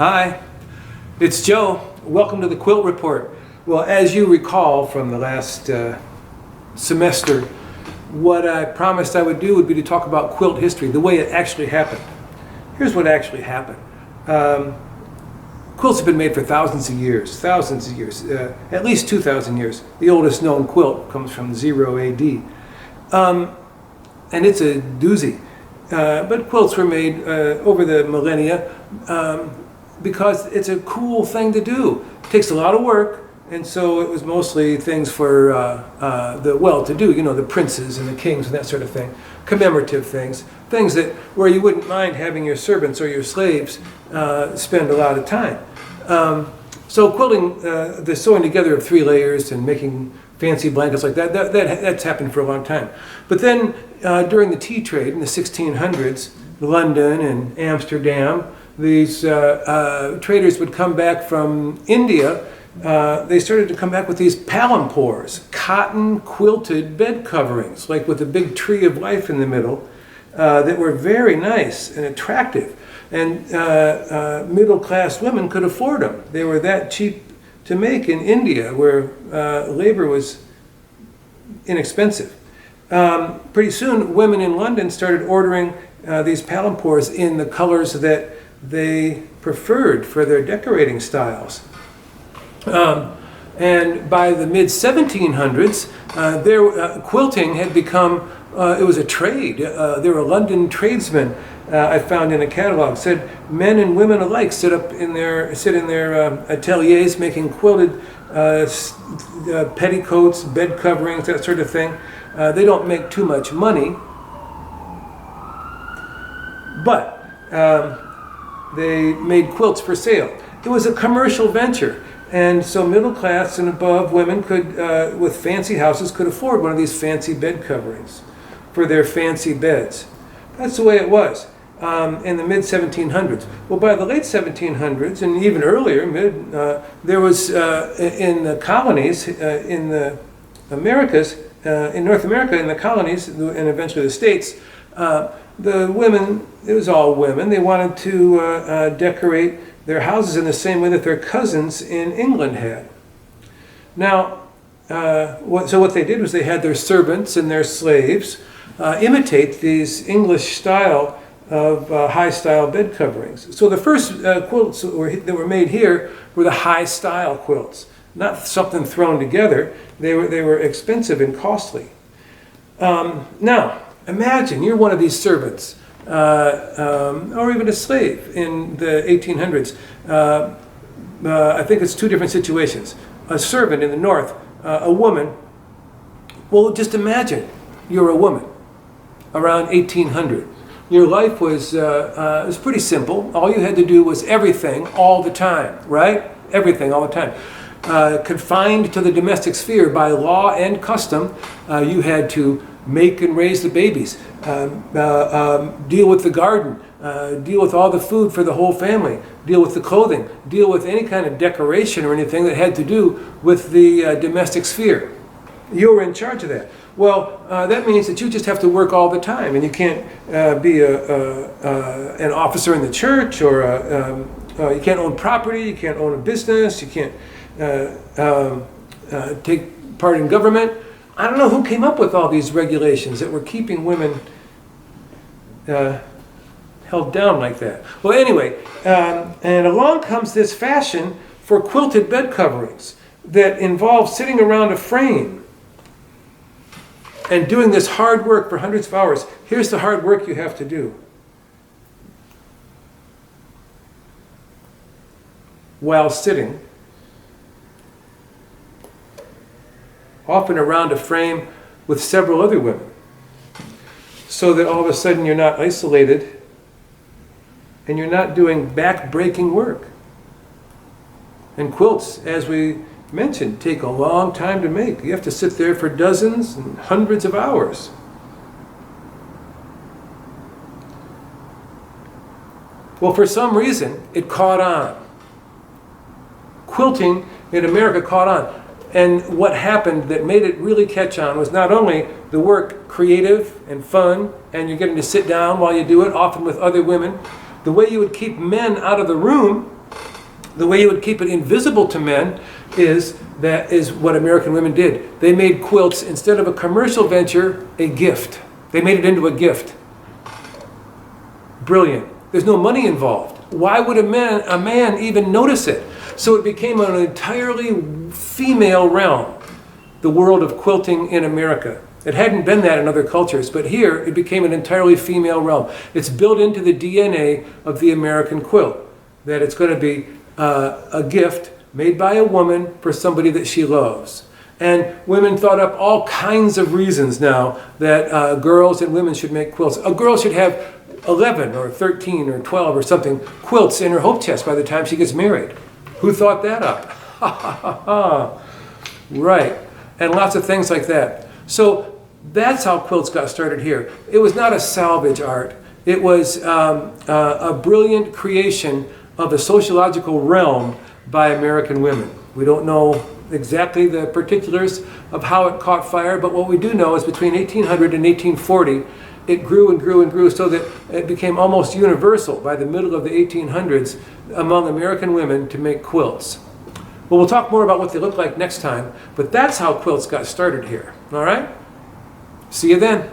Hi, it's Joe. Welcome to the Quilt Report. Well, as you recall from the last semester, what I promised I would do would be to talk about quilt history, the way it actually happened. Here's what actually happened. Quilts have been made for thousands of years, at least 2,000 years. The oldest known quilt comes from 0 AD. And it's a doozy. But quilts were made over the millennia because it's a cool thing to do. It takes a lot of work, and so it was mostly things for the well-to-do, you know, the princes and the kings and that sort of thing. Commemorative things that where you wouldn't mind having your servants or your slaves spend a lot of time. So quilting, the sewing together of 3 layers and making fancy blankets like that's happened for a long time. But then during the tea trade in the 1600s, London and Amsterdam, these traders would come back from India. They started to come back with these palampores, cotton quilted bed coverings, like with a big tree of life in the middle, that were very nice and attractive. And middle-class women could afford them. They were that cheap to make in India, where labor was inexpensive. Pretty soon, women in London started ordering these palampores in the colors that they preferred for their decorating styles. And by the mid-1700s, quilting had become, it was a trade. There were London tradesmen I found in a catalog, said men and women alike sit in their ateliers making quilted petticoats, bed coverings, that sort of thing. They don't make too much money, but they made quilts for sale. It was a commercial venture, and so middle class and above women could, with fancy houses, could afford one of these fancy bed coverings for their fancy beds. That's the way it was in the mid-1700s. Well, by the late 1700s and even earlier, there was in the colonies, in the Americas, in North America, in the colonies, and eventually the States, the women, it was all women, they wanted to decorate their houses in the same way that their cousins in England had. Now, so what they did was they had their servants and their slaves imitate these English style of high-style bed coverings. So the first quilts that were made here were the high-style quilts, not something thrown together. They were expensive and costly. Now, imagine you're one of these servants, or even a slave in the 1800s. I think it's 2 different situations. A servant in the north, a woman. Well, just imagine you're a woman around 1800. Your life was pretty simple. All you had to do was everything all the time, right? Everything all the time. Confined to the domestic sphere by law and custom, you had to make and raise the babies, deal with the garden, deal with all the food for the whole family, deal with the clothing, deal with any kind of decoration or anything that had to do with the domestic sphere. You were in charge of that. Well, that means that you just have to work all the time, and you can't be an officer in the church, or you can't own property, you can't own a business, you can't take part in government. I don't know who came up with all these regulations that were keeping women held down like that. Well, anyway, and along comes this fashion for quilted bed coverings that involves sitting around a frame and doing this hard work for hundreds of hours. Here's the hard work you have to do. While sitting, often around a frame with several other women, so that all of a sudden you're not isolated and you're not doing back-breaking work. And quilts, as we mentioned, take a long time to make. You have to sit there for dozens and hundreds of hours. Well, for some reason, it caught on. Quilting in America caught on. And what happened that made it really catch on was not only the work creative and fun, and you're getting to sit down while you do it, often with other women. The way you would keep men out of the room The way you would keep it invisible to men is what American women did. They made quilts, instead of a commercial venture, a gift. They made it into a gift. Brilliant. There's no money involved. Why would a man even notice it? So it became an entirely female realm, the world of quilting in America. It hadn't been that in other cultures, but here it became an entirely female realm. It's built into the DNA of the American quilt, that it's going to be a gift made by a woman for somebody that she loves. And women thought up all kinds of reasons now that girls and women should make quilts. A girl should have 11 or 13 or 12 or something quilts in her hope chest by the time she gets married. Who thought that up? Ha ha ha ha. Right. And lots of things like that. So that's how quilts got started here. It was not a salvage art. It was a brilliant creation of a sociological realm by American women. We don't know exactly the particulars of how it caught fire, but what we do know is between 1800 and 1840, it grew and grew and grew so that it became almost universal by the middle of the 1800s among American women to make quilts. Well, we'll talk more about what they look like next time, but that's how quilts got started here. All right? See you then.